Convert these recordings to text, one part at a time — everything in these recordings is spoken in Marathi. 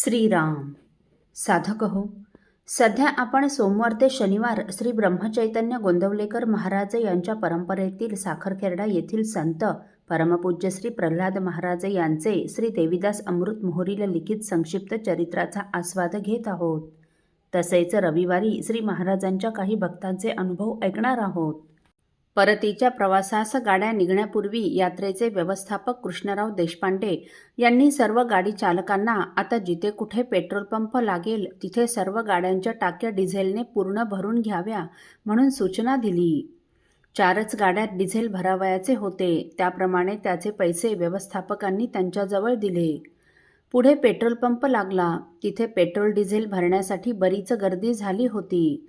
श्रीराम. साधक हो, सध्या आपण सोमवार ते शनिवार श्री ब्रह्मचैतन्य गोंदवलेकर महाराज यांच्या परंपरेतील साखरखेर्डा येथील संत परमपूज्य श्री प्रल्हाद महाराज यांचे श्री देवीदास अमृत मोहोरील लिखित संक्षिप्त चरित्राचा आस्वाद घेत आहोत. तसेच रविवारी श्री महाराजांच्या काही भक्तांचे अनुभव ऐकणार आहोत. परतीच्या प्रवासास गाड्या निघण्यापूर्वी यात्रेचे व्यवस्थापक कृष्णराव देशपांडे यांनी सर्व गाडी चालकांना आता जिथे कुठे पेट्रोल पंप लागेल तिथे सर्व गाड्यांच्या टाक्या डिझेलने पूर्ण भरून घ्याव्या म्हणून सूचना दिली. 4च गाड्यात डिझेल भरावयाचे होते. त्याप्रमाणे त्याचे पैसे व्यवस्थापकांनी त्यांच्याजवळ दिले. पुढे पेट्रोल पंप लागला. तिथे पेट्रोल डिझेल भरण्यासाठी बरीच गर्दी झाली होती.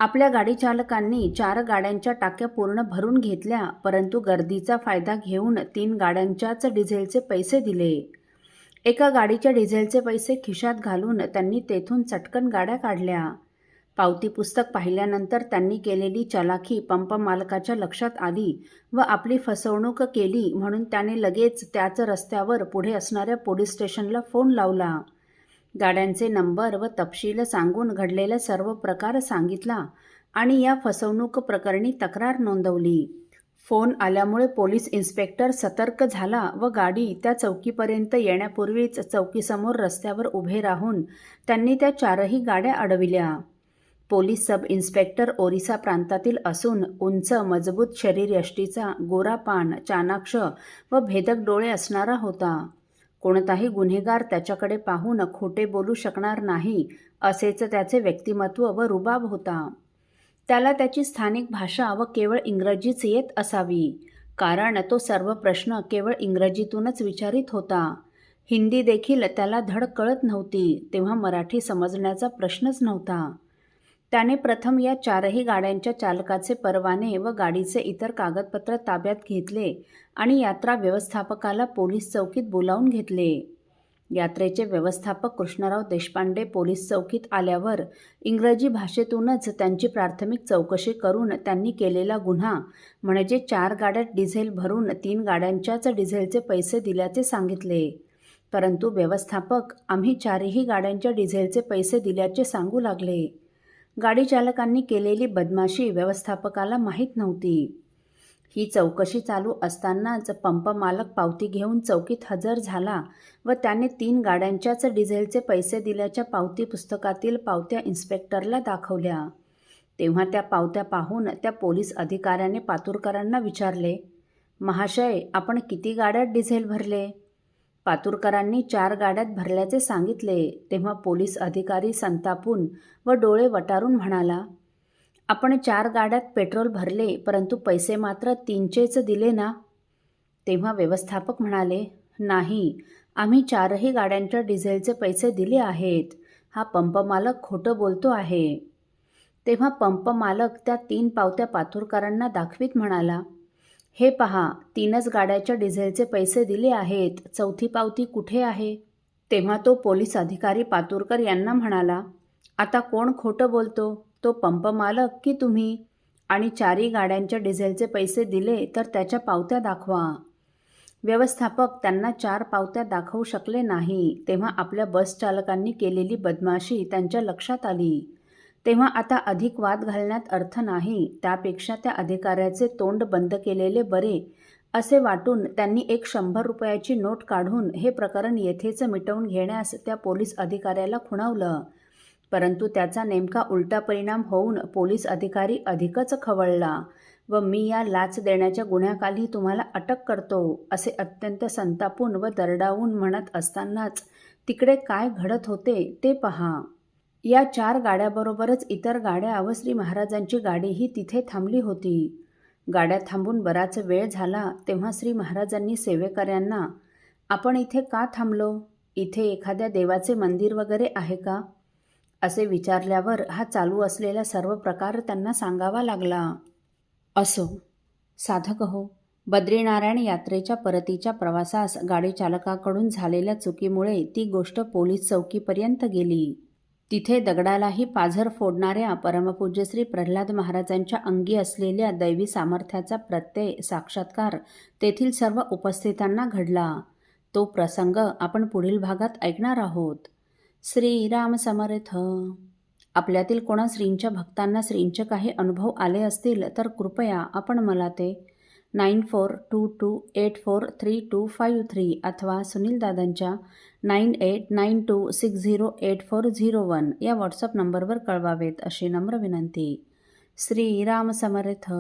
आपल्या गाडी चालकांनी 4 गाड्यांच्या टाक्या पूर्ण भरून घेतल्या, परंतु गर्दीचा फायदा घेऊन 3 गाड्यांच्याच डिझेलचे पैसे दिले. एका गाडीच्या डिझेलचे पैसे खिशात घालून त्यांनी तेथून चटकन गाड्या काढल्या. पावती पुस्तक पाहिल्यानंतर त्यांनी केलेली चलाखी पंप मालकाच्या लक्षात आली व आपली फसवणूक केली म्हणून त्याने लगेच त्याच रस्त्यावर पुढे असणाऱ्या पोलीस स्टेशनला फोन लावला. गाड्यांचे नंबर व तपशील सांगून घडलेला सर्व प्रकार सांगितला आणि या फसवणूक प्रकरणी तक्रार नोंदवली. फोन आल्यामुळे पोलीस इन्स्पेक्टर सतर्क झाला व गाडी त्या चौकीपर्यंत येण्यापूर्वीच चौकीसमोर रस्त्यावर उभे राहून त्यांनी त्या 4ही गाड्या अडविल्या. पोलीस सब इन्स्पेक्टर ओरिसा प्रांतातील असून उंच मजबूत शरीरयष्टीचा, गोरा पान, चाणाक्ष व भेदक डोळे असणारा होता. कोणताही गुन्हेगार त्याच्याकडे पाहून खोटे बोलू शकणार नाही असेच त्याचे व्यक्तिमत्व व रुबाब होता. त्याला त्याची स्थानिक भाषा व केवळ इंग्रजीच येत असावी, कारण तो सर्व प्रश्न केवळ इंग्रजीतूनच विचारित होता. हिंदी देखील त्याला धड कळत नव्हती, तेव्हा मराठी समजण्याचा प्रश्नच नव्हता. त्याने प्रथम या 4ही गाड्यांच्या चालकाचे परवाने व गाडीचे इतर कागदपत्र ताब्यात घेतले आणि यात्रा व्यवस्थापकाला पोलीस चौकीत बोलावून घेतले. यात्रेचे व्यवस्थापक कृष्णराव देशपांडे पोलीस चौकीत आल्यावर इंग्रजी भाषेतूनच त्यांची प्राथमिक चौकशी करून त्यांनी केलेला गुन्हा म्हणजे 4 गाड्यात डिझेल भरून 3 गाड्यांच्याच डिझेलचे पैसे दिल्याचे सांगितले. परंतु व्यवस्थापक आम्ही 4ही गाड्यांच्या डिझेलचे पैसे दिल्याचे सांगू लागले. गाडी चालकांनी केलेली बदमाशी व्यवस्थापकाला माहीत नव्हती. ही चौकशी चालू असतानाच पंप मालक पावती घेऊन चौकीत हजर झाला व त्याने 3 गाड्यांच्याच डिझेलचे पैसे दिल्याच्या पावती पुस्तकातील पावत्या इन्स्पेक्टरला दाखवल्या. तेव्हा त्या पावत्या पाहून त्या पोलीस अधिकाऱ्याने पातुरकरांना विचारले, महाशय, आपण किती गाड्यात डिझेल भरले? पातुरकरांनी 4 गाड्यात भरल्याचे सांगितले. तेव्हा पोलीस अधिकारी संतापून व डोळे वटारून म्हणाला, आपण 4 गाड्यात पेट्रोल भरले, परंतु पैसे मात्र 3चेच दिले ना? तेव्हा व्यवस्थापक म्हणाले, नाही, आम्ही 4ही गाड्यांच्या डिझेलचे पैसे दिले आहेत. हा पंप मालक खोटं बोलतो आहे. तेव्हा पंप मालक त्या 3 पावत्या पातुरकरांना दाखवीत म्हणाला, हे पहा, 3च गाड्याच्या डिझेलचे पैसे दिले आहेत. 4थी पावती कुठे आहे? तेव्हा तो पोलीस अधिकारी पातुरकर यांना म्हणाला, आता कोण खोटं बोलतो, तो पंप मालक की तुम्ही? आणि 4ही गाड्यांच्या डिझेलचे पैसे दिले तर त्याच्या पावत्या दाखवा. व्यवस्थापक त्यांना 4 पावत्या दाखवू शकले नाही. तेव्हा आपल्या बस चालकांनी केलेली बदमाशी त्यांच्या लक्षात आली. तेव्हा आता अधिक वाद घालण्यात अर्थ नाही. त्यापेक्षा त्या अधिकाऱ्याचे तोंड बंद केलेले बरे असे वाटून त्यांनी एक 100 रुपयाची नोट काढून हे प्रकरण येथेच मिटवून घेण्यास त्या पोलीस अधिकाऱ्याला खुणावलं. परंतु त्याचा नेमका उलटा परिणाम होऊन पोलीस अधिकारी अधिकच खवळला व मी या लाच देण्याच्या गुन्ह्याखाली तुम्हाला अटक करतो असे अत्यंत संतापून व दरडावून म्हणत असतानाच तिकडे काय घडत होते ते पहा. या 4 गाड्याबरोबरच इतर गाड्या व श्री महाराजांची गाडीही तिथे थांबली होती. गाड्या थांबून बराच वेळ झाला तेव्हा श्री महाराजांनी सेवेकऱ्यांना, आपण इथे का थांबलो? इथे एखाद्या देवाचे मंदिर वगैरे आहे का? असे विचारल्यावर हा चालू असलेला सर्व प्रकार त्यांना सांगावा लागला. असो, साधक हो, बद्रीनारायण यात्रेच्या परतीच्या प्रवासास गाडी चालकाकडून झालेल्या चुकीमुळे ती गोष्ट पोलीस चौकीपर्यंत गेली. तिथे दगडालाही पाझर फोडणाऱ्या परमपूज्य श्री प्रल्हाद महाराजांच्या अंगी असलेल्या दैवी सामर्थ्याचा प्रत्यय साक्षात्कार तेथील सर्व उपस्थितांना घडला. तो प्रसंग आपण पुढील भागात ऐकणार आहोत. श्रीराम समर्थ. आपल्यातील कोणा श्रींच्या भक्तांना श्रींचे काही अनुभव आले असतील तर कृपया आपण मला ते 9422843253 अथवा सुनील दादांच्या 9892608401 या व्हॉट्सअप नंबरवर कळवावेत अशी नम्र विनंती. श्रीराम समर्थ.